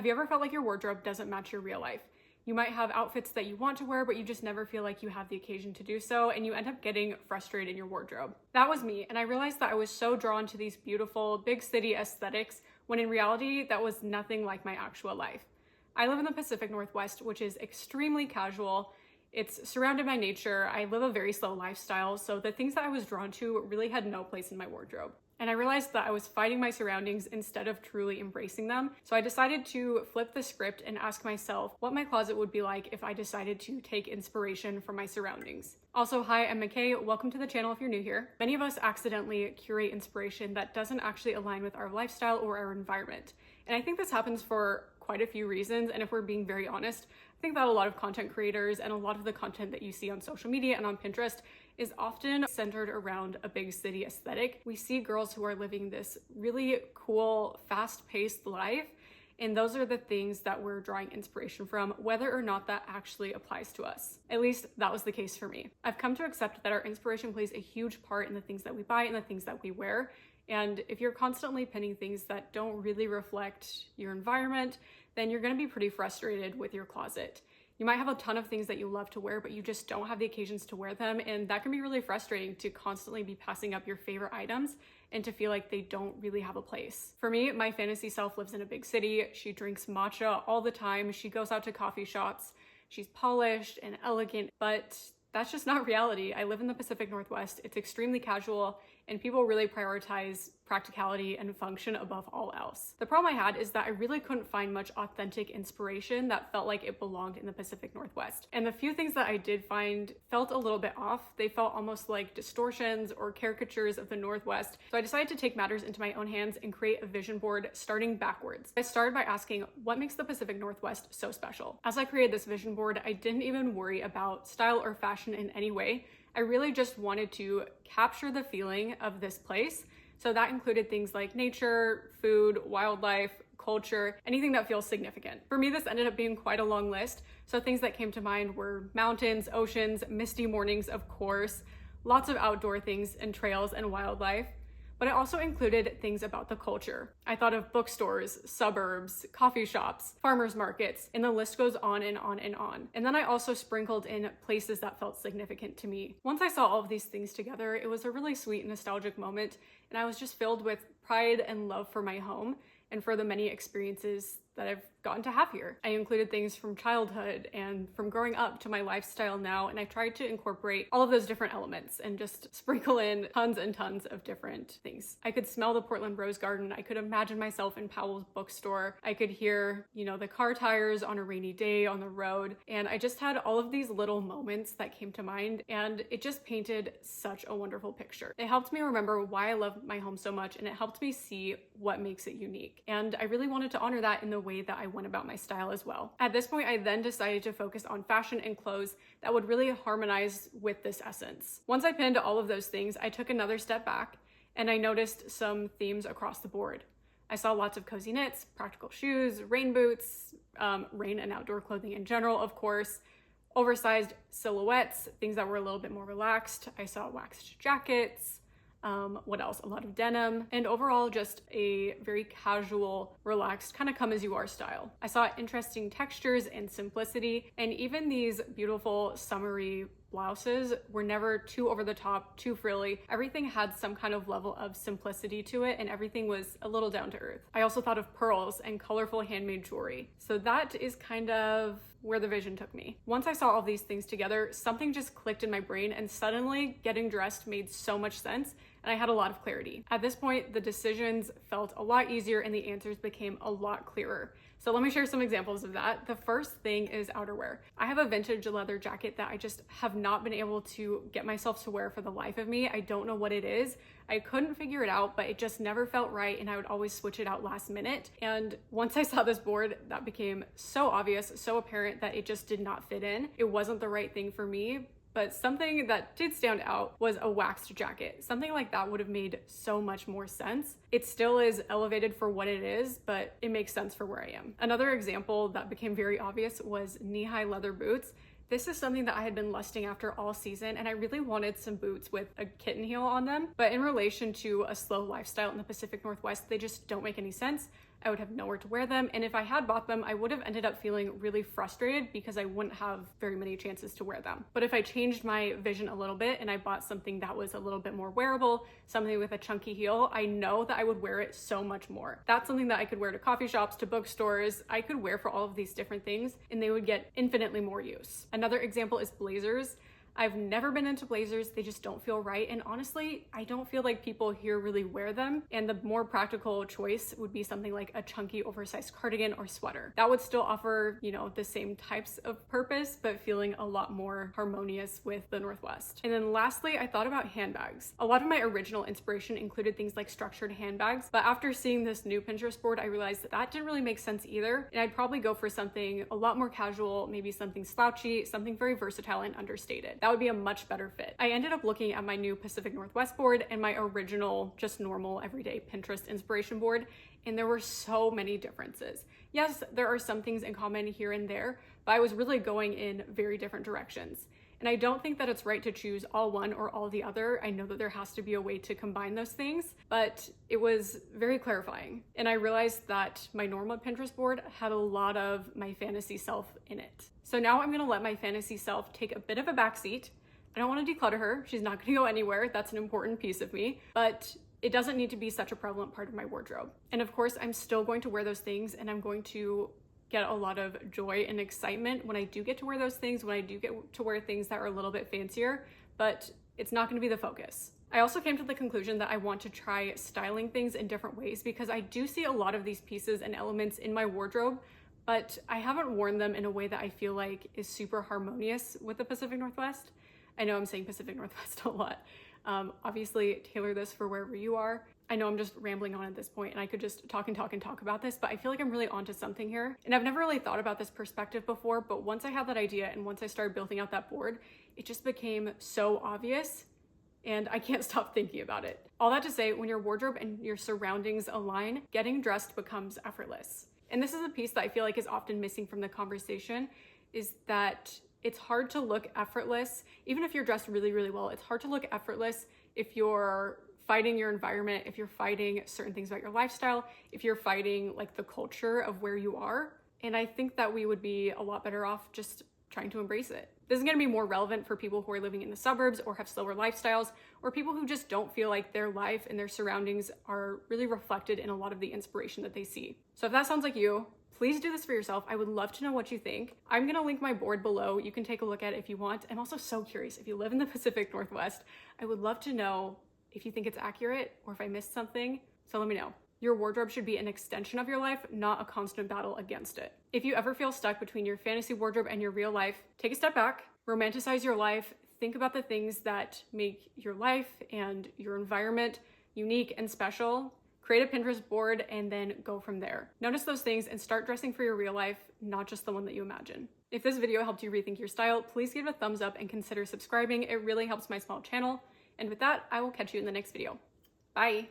Have you ever felt like your wardrobe doesn't match your real life? You might have outfits that you want to wear, but you just never feel like you have the occasion to do so, and you end up getting frustrated in your wardrobe. That was me, and I realized that I was so drawn to these beautiful, big city aesthetics, when in reality, that was nothing like my actual life. I live in the Pacific Northwest, which is extremely casual. It's surrounded by nature. I live a very slow lifestyle, so the things that I was drawn to really had no place in my wardrobe. And I realized that I was fighting my surroundings instead of truly embracing them. So I decided to flip the script and ask myself what my closet would be like if I decided to take inspiration from my surroundings. Also, hi, I'm McKay. Welcome to the channel if you're new here. Many of us accidentally curate inspiration that doesn't actually align with our lifestyle or our environment. And I think this happens for quite a few reasons. And if we're being very honest, I think that a lot of content creators and a lot of the content that you see on social media and on Pinterest is often centered around a big city aesthetic. We see girls who are living this really cool, fast-paced life, and those are the things that we're drawing inspiration from, whether or not that actually applies to us. At least that was the case for me. I've come to accept that our inspiration plays a huge part in the things that we buy and the things that we wear. And if you're constantly pinning things that don't really reflect your environment, then you're gonna be pretty frustrated with your closet. You might have a ton of things that you love to wear, but you just don't have the occasions to wear them. And that can be really frustrating to constantly be passing up your favorite items and to feel like they don't really have a place. For me, my fantasy self lives in a big city. She drinks matcha all the time. She goes out to coffee shops. She's polished and elegant, but that's just not reality. I live in the Pacific Northwest. It's extremely casual, and people really prioritize practicality and function above all else. The problem I had is that I really couldn't find much authentic inspiration that felt like it belonged in the Pacific Northwest. And the few things that I did find felt a little bit off. They felt almost like distortions or caricatures of the Northwest. So I decided to take matters into my own hands and create a vision board starting backwards. I started by asking, what makes the Pacific Northwest so special? As I created this vision board, I didn't even worry about style or fashion in any way. I really just wanted to capture the feeling of this place. So that included things like nature, food, wildlife, culture, anything that feels significant. For me, this ended up being quite a long list. So things that came to mind were mountains, oceans, misty mornings, of course, lots of outdoor things and trails and wildlife. But I also included things about the culture. I thought of bookstores, suburbs, coffee shops, farmers markets, and the list goes on and on and on. And then I also sprinkled in places that felt significant to me. Once I saw all of these things together, it was a really sweet, nostalgic moment, and I was just filled with pride and love for my home and for the many experiences that I've gotten to have here. I included things from childhood and from growing up to my lifestyle now, and I tried to incorporate all of those different elements and just sprinkle in tons and tons of different things. I could smell the Portland Rose Garden. I could imagine myself in Powell's bookstore. I could hear, the car tires on a rainy day on the road. And I just had all of these little moments that came to mind, and it just painted such a wonderful picture. It helped me remember why I love my home so much, and it helped me see what makes it unique. And I really wanted to honor that in the way that I went about my style as well. At this point, I then decided to focus on fashion and clothes that would really harmonize with this essence. Once I pinned all of those things, I took another step back and I noticed some themes across the board. I saw lots of cozy knits, practical shoes, rain boots, rain and outdoor clothing in general, of course, oversized silhouettes, things that were a little bit more relaxed. I saw waxed jackets, what else? A lot of denim, and overall just a very casual, relaxed, kind of come as you are style. I saw interesting textures and simplicity, and even these beautiful summery blouses were never too over the top, too frilly. Everything had some kind of level of simplicity to it, and everything was a little down to earth. I also thought of pearls and colorful handmade jewelry. So that is kind of where the vision took me. Once I saw all these things together, something just clicked in my brain, and suddenly getting dressed made so much sense, and I had a lot of clarity. At this point, the decisions felt a lot easier and the answers became a lot clearer. So let me share some examples of that. The first thing is outerwear. I have a vintage leather jacket that I just have not been able to get myself to wear for the life of me. I don't know what it is. I couldn't figure it out, but it just never felt right, and I would always switch it out last minute. And once I saw this board, that became so obvious, so apparent that it just did not fit in. It wasn't the right thing for me. But something that did stand out was a waxed jacket. Something like that would have made so much more sense. It still is elevated for what it is, but it makes sense for where I am. Another example that became very obvious was knee-high leather boots. This is something that I had been lusting after all season, and I really wanted some boots with a kitten heel on them. But in relation to a slow lifestyle in the Pacific Northwest, they just don't make any sense. I would have nowhere to wear them. And if I had bought them, I would have ended up feeling really frustrated because I wouldn't have very many chances to wear them. But if I changed my vision a little bit and I bought something that was a little bit more wearable, something with a chunky heel, I know that I would wear it so much more. That's something that I could wear to coffee shops, to bookstores. I could wear for all of these different things and they would get infinitely more use. Another example is blazers. I've never been into blazers. They just don't feel right. And honestly, I don't feel like people here really wear them. And the more practical choice would be something like a chunky oversized cardigan or sweater. That would still offer, the same types of purpose, but feeling a lot more harmonious with the Northwest. And then lastly, I thought about handbags. A lot of my original inspiration included things like structured handbags, but after seeing this new Pinterest board, I realized that didn't really make sense either. And I'd probably go for something a lot more casual, maybe something slouchy, something very versatile and understated. That would be a much better fit. I ended up looking at my new Pacific Northwest board and my original, just normal, everyday Pinterest inspiration board, and there were so many differences. Yes, there are some things in common here and there, but I was really going in very different directions. And I don't think that it's right to choose all one or all the other. I know that there has to be a way to combine those things, but it was very clarifying. And I realized that my normal Pinterest board had a lot of my fantasy self in it. So now I'm gonna let my fantasy self take a bit of a backseat. I don't want to declutter her. She's not gonna go anywhere. That's an important piece of me, but it doesn't need to be such a prevalent part of my wardrobe. And of course, I'm still going to wear those things and I'm going to get a lot of joy and excitement when I do get to wear those things, when I do get to wear things that are a little bit fancier, but it's not gonna be the focus. I also came to the conclusion that I want to try styling things in different ways because I do see a lot of these pieces and elements in my wardrobe, but I haven't worn them in a way that I feel like is super harmonious with the Pacific Northwest. I know I'm saying Pacific Northwest a lot. Obviously, tailor this for wherever you are. I know I'm just rambling on at this point and I could just talk about this, but I feel like I'm really onto something here. And I've never really thought about this perspective before, but once I had that idea and once I started building out that board, it just became so obvious and I can't stop thinking about it. All that to say, when your wardrobe and your surroundings align, getting dressed becomes effortless. And this is a piece that I feel like is often missing from the conversation, is that it's hard to look effortless. Even if you're dressed really, really well, it's hard to look effortless if you're fighting your environment, if you're fighting certain things about your lifestyle, if you're fighting like the culture of where you are. And I think that we would be a lot better off just trying to embrace it. This is gonna be more relevant for people who are living in the suburbs or have slower lifestyles, or people who just don't feel like their life and their surroundings are really reflected in a lot of the inspiration that they see. So if that sounds like you, please do this for yourself. I would love to know what you think. I'm gonna link my board below. You can take a look at it if you want. I'm also so curious, if you live in the Pacific Northwest, I would love to know if you think it's accurate or if I missed something. So let me know. Your wardrobe should be an extension of your life, not a constant battle against it. If you ever feel stuck between your fantasy wardrobe and your real life, take a step back, romanticize your life, think about the things that make your life and your environment unique and special. Create a Pinterest board and then go from there. Notice those things and start dressing for your real life, not just the one that you imagine. If this video helped you rethink your style, please give it a thumbs up and consider subscribing. It really helps my small channel. And with that, I will catch you in the next video. Bye.